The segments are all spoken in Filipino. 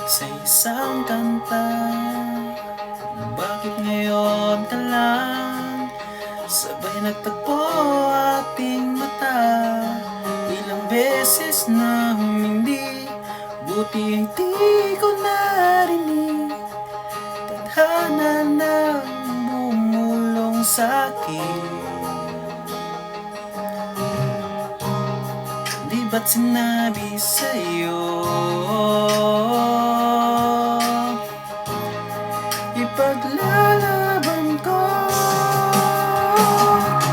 sa isang kanta. Bakit ngayon ka lang sabay nagtagpo ating mata? Ilang beses na humindi, buti hindi ko narinig. Tadhana nang bumulong sa'kin. Di ba't sinabi sa'yo ipaglalaban ko?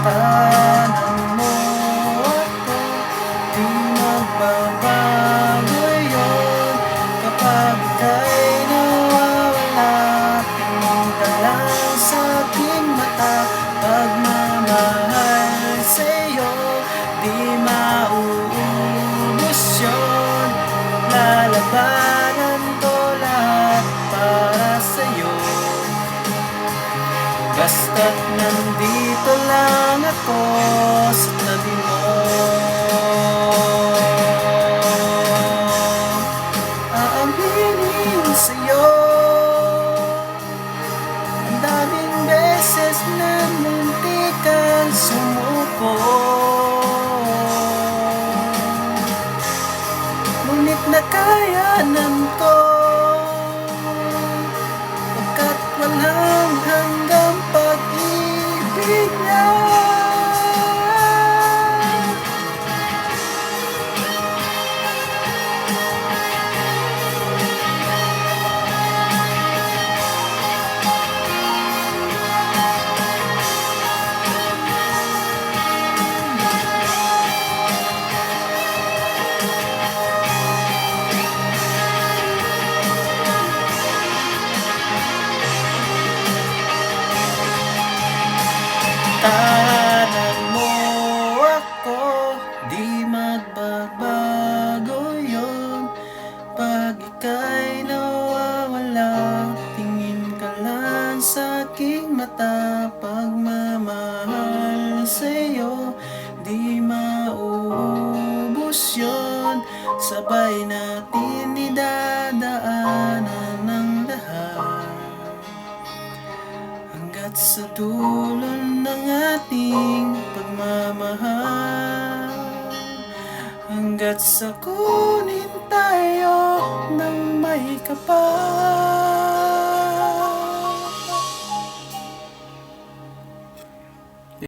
Tanang mo ako, di magbabago yun. Kapag ika'y nawawala, tingin ka lang sa aking mata. Pagmamahal sa'yo, di mauubos yun. Lalabanan ko lahat para sa'yo, basta't nandito lang ako sa tabi mo. Aaminin sa'yo, ang daming beses na muntikan sumuko, ngunit nakayanan ko, pagkat walang hanggang pag-ibig niya. Tahanan mo ako, di magbabago yun. Pag ika'y nawawala, tingin ka lang sa aking mata. Pagmamahal sa'yo, di mauubos yun. Sabay natin idadaanan ng lahat, hanggat sa dulo ng ating pagmamahal, hanggat sa kunin tayo ng may kapal.